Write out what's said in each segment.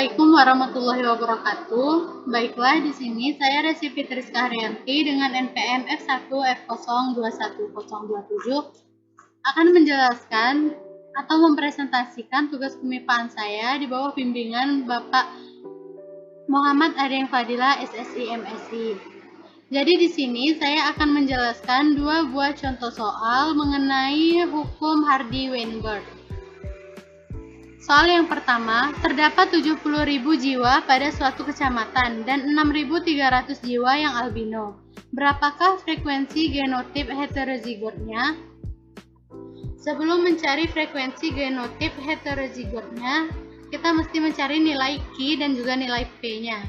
Assalamualaikum warahmatullahi wabarakatuh. Baiklah, di sini saya Resi Fitriska Haryanti dengan NPM F1F0210027 akan menjelaskan atau mempresentasikan tugas kemipaan saya di bawah bimbingan Bapak Muhammad Adeng Fadila SSI MSI. Jadi di sini saya akan menjelaskan dua buah contoh soal mengenai hukum Hardy-Weinberg. Soal yang pertama, terdapat 70.000 jiwa pada suatu kecamatan dan 6.300 jiwa yang albino. Berapakah frekuensi genotip heterozigotnya? Sebelum mencari frekuensi genotip heterozigotnya, kita mesti mencari nilai Q dan juga nilai P-nya.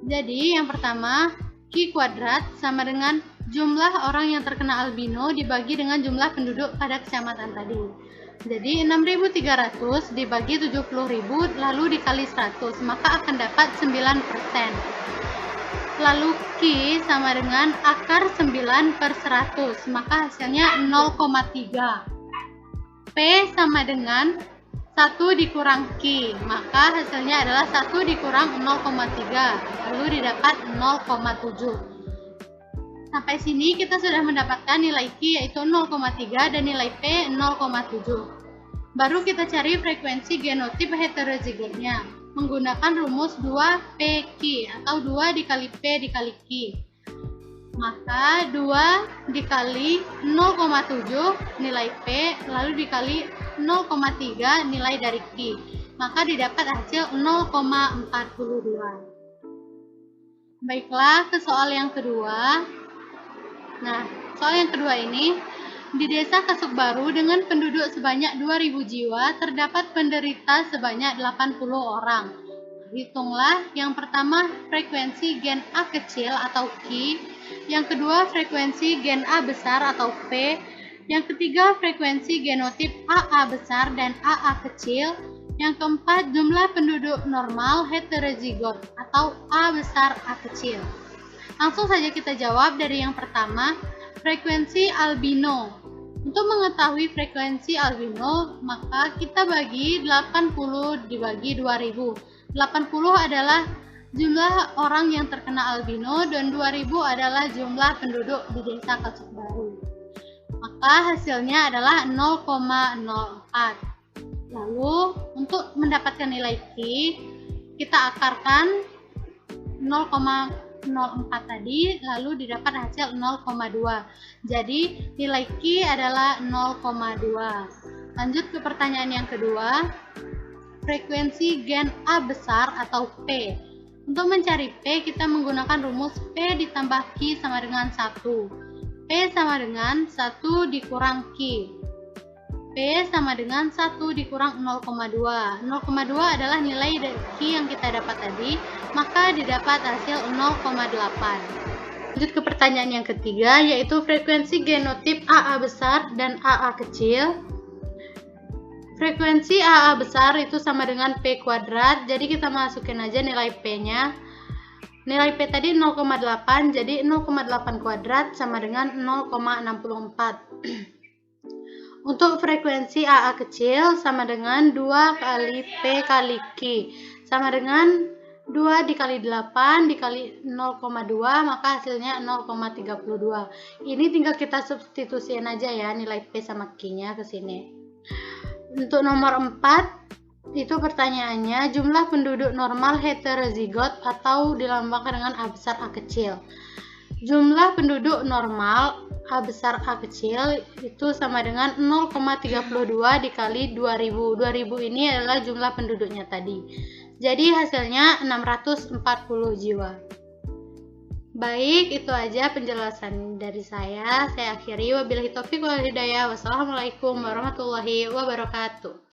Jadi yang pertama, Q kuadrat sama dengan jumlah orang yang terkena albino dibagi dengan jumlah penduduk pada kecamatan tadi. Jadi 6.300 dibagi 70.000 lalu dikali 100, maka akan dapat 9%. Lalu Q sama dengan akar 9/100, maka hasilnya 0,3. P sama dengan 1 dikurang Q, maka hasilnya adalah 1 dikurang 0,3, lalu didapat 0,7. Sampai sini kita sudah mendapatkan nilai Q yaitu 0,3 dan nilai P 0,7. Baru kita cari frekuensi genotip heterozigotnya menggunakan rumus 2PQ atau 2 dikali P dikali Q. Maka 2 dikali 0,7 nilai P lalu dikali 0,3 nilai dari Q. Maka didapat hasil 0,42. Baiklah, ke soal yang kedua. Nah, soal yang kedua ini, di desa Kasukbaru dengan penduduk sebanyak 2.000 jiwa, terdapat penderita sebanyak 80 orang. Hitunglah yang pertama frekuensi gen A kecil atau Q, yang kedua frekuensi gen A besar atau P, yang ketiga frekuensi genotip AA besar dan AA kecil, yang keempat jumlah penduduk normal heterozigot atau A besar A kecil. Langsung saja kita jawab dari yang pertama, frekuensi albino. Untuk mengetahui frekuensi albino, maka kita bagi 80 dibagi 2000. 80 adalah jumlah orang yang terkena albino dan 2000 adalah jumlah penduduk di desa Kasukbaru. Maka hasilnya adalah 0,04. Lalu untuk mendapatkan nilai Q, kita akarkan 0,04 tadi lalu didapat hasil 0,2. Jadi nilai Q adalah 0,2. Lanjut ke pertanyaan yang kedua, frekuensi gen A besar atau P. Untuk mencari P kita menggunakan rumus P ditambah Q sama dengan 1. P sama dengan 1 dikurang Q. P sama dengan 1 dikurang 0,2. 0,2 adalah nilai dari Q yang kita dapat tadi, maka didapat hasil 0,8. Lanjut ke pertanyaan yang ketiga, yaitu frekuensi genotip AA besar dan AA kecil. Frekuensi AA besar itu sama dengan P kuadrat, jadi kita masukin aja nilai P-nya. Nilai P tadi 0,8, jadi 0,8 kuadrat sama dengan 0,64. Untuk frekuensi AA kecil sama dengan 2 kali P kali Q, sama dengan 2 dikali 8 dikali 0,2, maka hasilnya 0,32. Ini tinggal kita substitusikan aja ya nilai P sama Q-nya ke sini. Untuk nomor 4, itu pertanyaannya jumlah penduduk normal heterozigot atau dilambangkan dengan A besar A kecil. Jumlah penduduk normal A besar A kecil itu sama dengan 0,32 dikali 2000. 2000 ini adalah jumlah penduduknya tadi. Jadi hasilnya 640 jiwa. Baik, itu aja penjelasan dari saya. Saya akhiri, wabillahi taufiq wal hidayah. Wassalamualaikum warahmatullahi wabarakatuh.